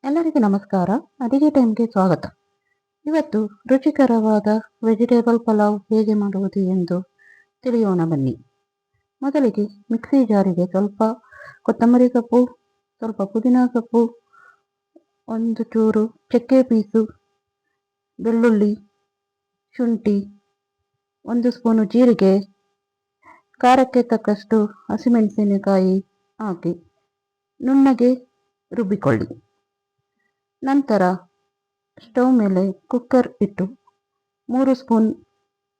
ಎಲ್ಲರಿಗೂ ನಮಸ್ಕಾರ. ಅಡಿಗೆ ಟೈಮ್ಗೆ ಸ್ವಾಗತ. ಇವತ್ತು ರುಚಿಕರವಾದ ವೆಜಿಟೇಬಲ್ ಪಲಾವ್ ಹೇಗೆ ಮಾಡುವುದು ಎಂದು ತಿಳಿಯೋಣ ಬನ್ನಿ. ಮೊದಲಿಗೆ ಮಿಕ್ಸಿ ಜಾರಿಗೆ ಸ್ವಲ್ಪ ಕೊತ್ತಂಬರಿ ಸೊಪ್ಪು, ಸ್ವಲ್ಪ ಪುದೀನ ಸೊಪ್ಪು, ಒಂದು ಚೂರು ಚಕ್ಕೆ ಪೀಸು, ಬೆಳ್ಳುಳ್ಳಿ, ಶುಂಠಿ, 1 ಸ್ಪೂನು ಜೀರಿಗೆ, ಖಾರಕ್ಕೆ ತಕ್ಕಷ್ಟು ಹಸಿಮೆಣಸಿನಕಾಯಿ ಹಾಕಿ ನುಣ್ಣಗೆ ರುಬ್ಬಿಕೊಳ್ಳಿ. ನಂತರ ಸ್ಟವ್ ಮೇಲೆ ಕುಕ್ಕರ್ ಇಟ್ಟು 3 ಸ್ಪೂನ್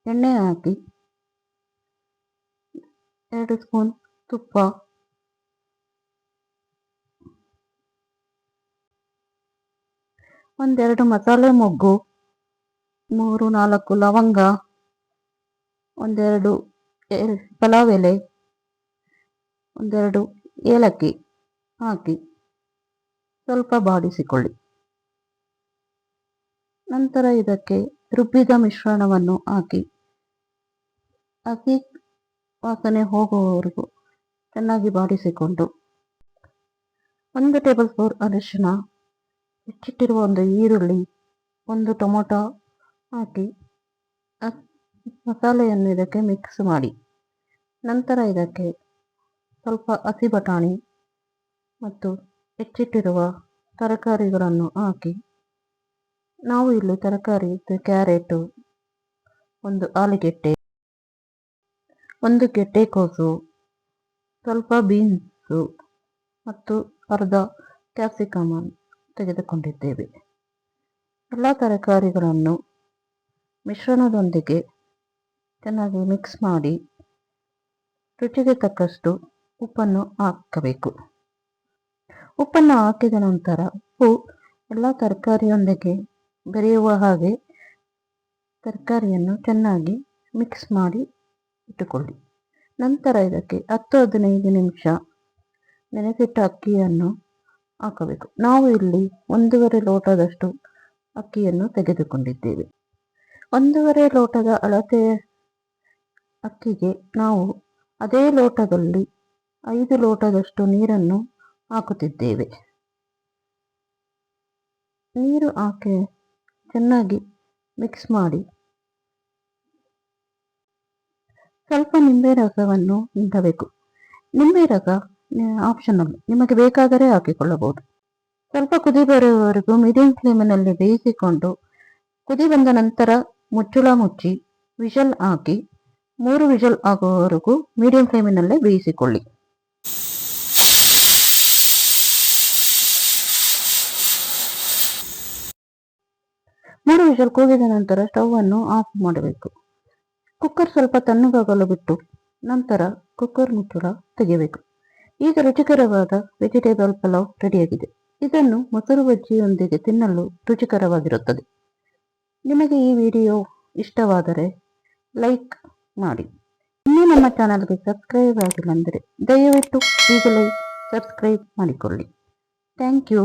ಎಣ್ಣೆ ಹಾಕಿ 2 ಸ್ಪೂನ್ ತುಪ್ಪ, 1-2 ಮಸಾಲೆ ಮೊಗ್ಗು, 3-4 ಲವಂಗ, 1-2 ಪಲಾವ್ ಎಲೆ, 1-2 ಏಲಕ್ಕಿ ಹಾಕಿ ಸ್ವಲ್ಪ ಬಾಡಿಸಿಕೊಳ್ಳಿ. ನಂತರ ಇದಕ್ಕೆ ರುಬ್ಬಿದ ಮಿಶ್ರಣವನ್ನು ಹಾಕಿ ಹಸಿ ವಾಸನೆ ಹೋಗುವವರೆಗೂ ಚೆನ್ನಾಗಿ ಬಾಡಿಸಿಕೊಂಡು 1 ಟೇಬಲ್ ಸ್ಪೂನ್ ಅರಿಶಿನ, ಹೆಚ್ಚಿಟ್ಟಿರುವ 1 ಈರುಳ್ಳಿ, 1 ಟೊಮೊಟೊ ಹಾಕಿ ಮಸಾಲೆಯನ್ನು ಇದಕ್ಕೆ ಮಿಕ್ಸ್ ಮಾಡಿ. ನಂತರ ಇದಕ್ಕೆ ಸ್ವಲ್ಪ ಹಸಿ ಬಟಾಣಿ ಮತ್ತು ಹೆಚ್ಚಿಟ್ಟಿರುವ ತರಕಾರಿಗಳನ್ನು ಹಾಕಿ ನಾವು ಇಲ್ಲಿ ತರಕಾರಿ ಕ್ಯಾರೆಟು, 1 ಆಲೂಗೆಡ್ಡೆ, 1 ಗೆಡ್ಡೆಕೋಸು, ಸ್ವಲ್ಪ ಬೀನ್ಸು ಮತ್ತು ಅರ್ಧ ಕ್ಯಾಪ್ಸಿಕಮ್ ತೆಗೆದುಕೊಂಡಿದ್ದೇವೆ. ಎಲ್ಲ ತರಕಾರಿಗಳನ್ನು ಮಿಶ್ರಣದೊಂದಿಗೆ ಚೆನ್ನಾಗಿ ಮಿಕ್ಸ್ ಮಾಡಿ ರುಚಿಗೆ ತಕ್ಕಷ್ಟು ಉಪ್ಪನ್ನು ಹಾಕಬೇಕು. ಉಪ್ಪನ್ನು ಹಾಕಿದ ನಂತರ ಉಪ್ಪು ಎಲ್ಲ ತರಕಾರಿಯೊಂದಿಗೆ ಬೆರೆಯುವ ಹಾಗೆ ತರಕಾರಿಯನ್ನು ಚೆನ್ನಾಗಿ ಮಿಕ್ಸ್ ಮಾಡಿ ಇಟ್ಟುಕೊಳ್ಳಿ. ನಂತರ ಇದಕ್ಕೆ 10-15 ನಿಮಿಷ ನೆನೆಸಿಟ್ಟ ಅಕ್ಕಿಯನ್ನು ಹಾಕಬೇಕು. ನಾವು ಇಲ್ಲಿ 1.5 ಲೋಟದಷ್ಟು ಅಕ್ಕಿಯನ್ನು ತೆಗೆದುಕೊಂಡಿದ್ದೇವೆ. 1.5 ಲೋಟದ ಅಳತೆಯ ಅಕ್ಕಿಗೆ ನಾವು ಅದೇ ಲೋಟದಲ್ಲಿ 5 ಲೋಟದಷ್ಟು ನೀರನ್ನು ಹಾಕುತ್ತಿದ್ದೇವೆ. ನೀರು ಹಾಕಿ ಚೆನ್ನಾಗಿ ಮಿಕ್ಸ್ ಮಾಡಿ ಸ್ವಲ್ಪ ನಿಂಬೆ ರಸವನ್ನು ಹಿಂಡಬೇಕು. ನಿಂಬೆ ರಸ ಆಪ್ಷನಲ್, ನಿಮಗೆ ಬೇಕಾದರೆ ಹಾಕಿಕೊಳ್ಳಬಹುದು. ಸ್ವಲ್ಪ ಕುದಿ ಬರುವವರೆಗೂ ಮೀಡಿಯಂ ಫ್ಲೇಮಿನಲ್ಲಿ ಬೇಯಿಸಿಕೊಂಡು ಕುದಿ ಬಂದ ನಂತರ ಮುಚ್ಚಳ ಮುಚ್ಚಿ ವಿಷಲ್ ಹಾಕಿ 3 ವಿಷಲ್ ಆಗುವವರೆಗೂ ಮೀಡಿಯಂ ಫ್ಲೇಮಿನಲ್ಲೇ ಬೇಯಿಸಿಕೊಳ್ಳಿ. 3 ವಿಷಲ್ ಕೂಗಿದ ನಂತರ ಸ್ಟವ್ ಅನ್ನು ಆಫ್ ಮಾಡಬೇಕು. ಕುಕ್ಕರ್ ಸ್ವಲ್ಪ ತಣ್ಣಗಾಗಲು ಬಿಟ್ಟು ನಂತರ ಕುಕ್ಕರ್ ಮುಚ್ಚಳ ತೆಗೆಯಬೇಕು. ಈಗ ರುಚಿಕರವಾದ ವೆಜಿಟೇಬಲ್ ಪಲಾವ್ ರೆಡಿಯಾಗಿದೆ. ಇದನ್ನು ಮೊಸರು ಬಜ್ಜಿಯೊಂದಿಗೆ ತಿನ್ನಲು ರುಚಿಕರವಾಗಿರುತ್ತದೆ. ನಿಮಗೆ ಈ ವಿಡಿಯೋ ಇಷ್ಟವಾದರೆ ಲೈಕ್ ಮಾಡಿ. ಇನ್ನೂ ನಮ್ಮ ಚಾನಲ್ಗೆ ಸಬ್ಸ್ಕ್ರೈಬ್ ಆಗಿಲ್ಲ ಅಂದರೆ ದಯವಿಟ್ಟು ಈಗಲೇ ಸಬ್ಸ್ಕ್ರೈಬ್ ಮಾಡಿಕೊಳ್ಳಿ. Thank you.